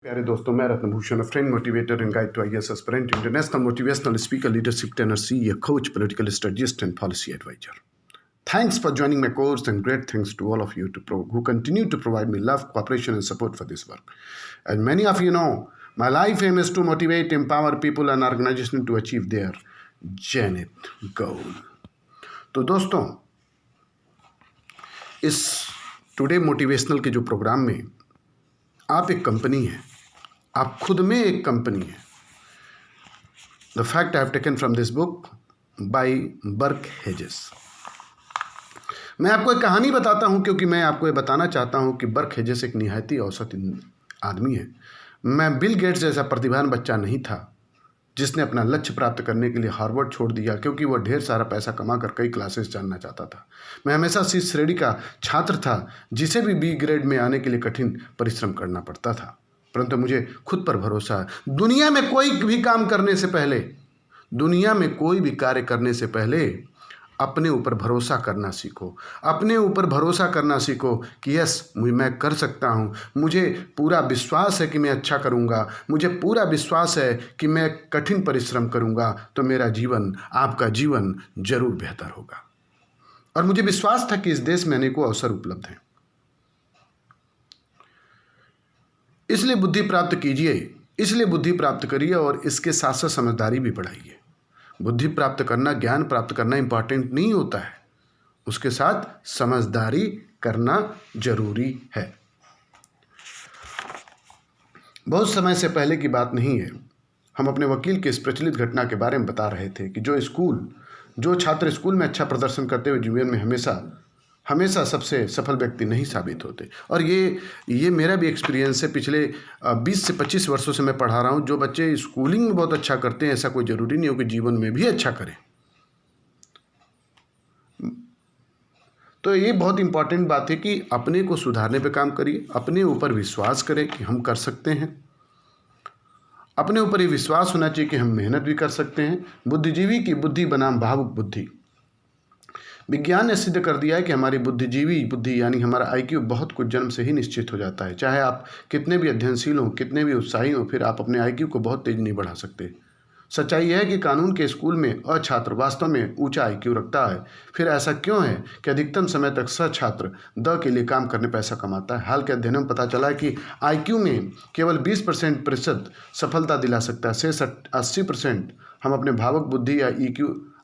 प्यारे दोस्तों, मैं Ratnabhushan, friend motivator and guide to IAS aspirant, international motivational speaker, leadership trainer, CEO, coach, political strategist and policy advisor. Thanks for joining my course and great thanks to all of you who continue to provide me love, cooperation and support for this work. As many of you know, my life aim is to motivate, empower people and organizations to achieve their zenith goal. तो दोस्तों, इस today motivational के जो programme में आप एक company है, आप खुद में एक कंपनी है. The fact I have taken from this book by Burke Hedges. मैं आपको एक कहानी बताता हूं क्योंकि मैं आपको ये बताना चाहता हूं कि बर्क हेजेस एक निहायती औसत आदमी है. मैं बिल गेट्स जैसा प्रतिभावान बच्चा नहीं था जिसने अपना लक्ष्य प्राप्त करने के लिए हार्वर्ड छोड़ दिया क्योंकि वह ढेर सारा पैसा कमाकर कई क्लासेस जानना चाहता था. मैं हमेशा सी श्रेणी का छात्र था जिसे भी बी ग्रेड में आने के लिए कठिन परिश्रम करना पड़ता था, परंतु मुझे खुद पर भरोसा है. दुनिया में कोई भी कार्य करने से पहले अपने ऊपर भरोसा करना सीखो. अपने ऊपर भरोसा करना सीखो कि यस, मैं कर सकता हूँ, मुझे पूरा विश्वास है कि मैं अच्छा करूँगा, मुझे पूरा विश्वास है कि मैं कठिन परिश्रम करूँगा तो मेरा जीवन, आपका जीवन जरूर बेहतर होगा. और मुझे विश्वास था कि इस देश में अनेकों अवसर उपलब्ध हैं. इसलिए बुद्धि प्राप्त कीजिए, इसलिए बुद्धि प्राप्त करिए और इसके साथ साथ समझदारी भी बढ़ाइए. बुद्धि प्राप्त करना, ज्ञान प्राप्त करना इंपॉर्टेंट नहीं होता है, उसके साथ समझदारी करना जरूरी है. बहुत समय से पहले की बात नहीं है, हम अपने वकील के इस प्रचलित घटना के बारे में बता रहे थे कि जो छात्र स्कूल में अच्छा प्रदर्शन करते हुए जीवन में हमेशा सबसे सफल व्यक्ति नहीं साबित होते. और ये मेरा भी एक्सपीरियंस है. पिछले 20 से 25 वर्षों से मैं पढ़ा रहा हूँ. जो बच्चे स्कूलिंग में बहुत अच्छा करते हैं, ऐसा कोई ज़रूरी नहीं हो कि जीवन में भी अच्छा करें. तो ये बहुत इंपॉर्टेंट बात है कि अपने को सुधारने पे काम करिए, अपने ऊपर विश्वास करें कि हम कर सकते हैं. अपने ऊपर ये विश्वास होना चाहिए कि हम मेहनत भी कर सकते हैं. बुद्धिजीवी की बुद्धि बनाम भावुक बुद्धि. विज्ञान ने सिद्ध कर दिया है कि हमारी बुद्धिजीवी बुद्धि यानी हमारा आईक्यू बहुत कुछ जन्म से ही निश्चित हो जाता है. चाहे आप कितने भी अध्ययनशील हों, कितने भी उत्साही हों, फिर आप अपने आईक्यू को बहुत तेज नहीं बढ़ा सकते. सच्चाई यह है कि कानून के स्कूल में अछात्र वास्तव में ऊंचा आईक्यू रखता है. फिर ऐसा क्यों है कि अधिकतम समय तक छात्र द के लिए काम करने पैसा कमाता है? हाल के अध्ययन में पता चला है कि आईक्यू में केवल 20% सफलता दिला सकता है. शेष 80% हम अपने भावुक बुद्धि या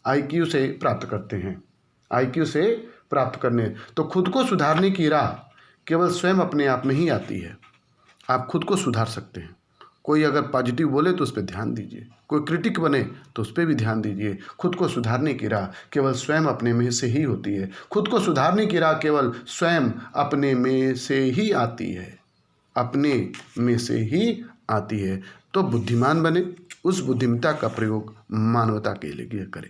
आईक्यू से प्राप्त करते हैं. आईक्यू से प्राप्त करने तो खुद को सुधारने की राह केवल स्वयं अपने आप में ही आती है. आप खुद को सुधार सकते हैं. कोई अगर पॉजिटिव बोले तो उस पर ध्यान दीजिए, कोई क्रिटिक बने तो उस पर भी ध्यान दीजिए. खुद को सुधारने की राह केवल स्वयं अपने में से ही होती है. खुद को सुधारने की राह केवल स्वयं अपने में से ही आती है, अपने में से ही आती है. तो बुद्धिमान बने, उस बुद्धिमत्ता का प्रयोग मानवता के लिए करें.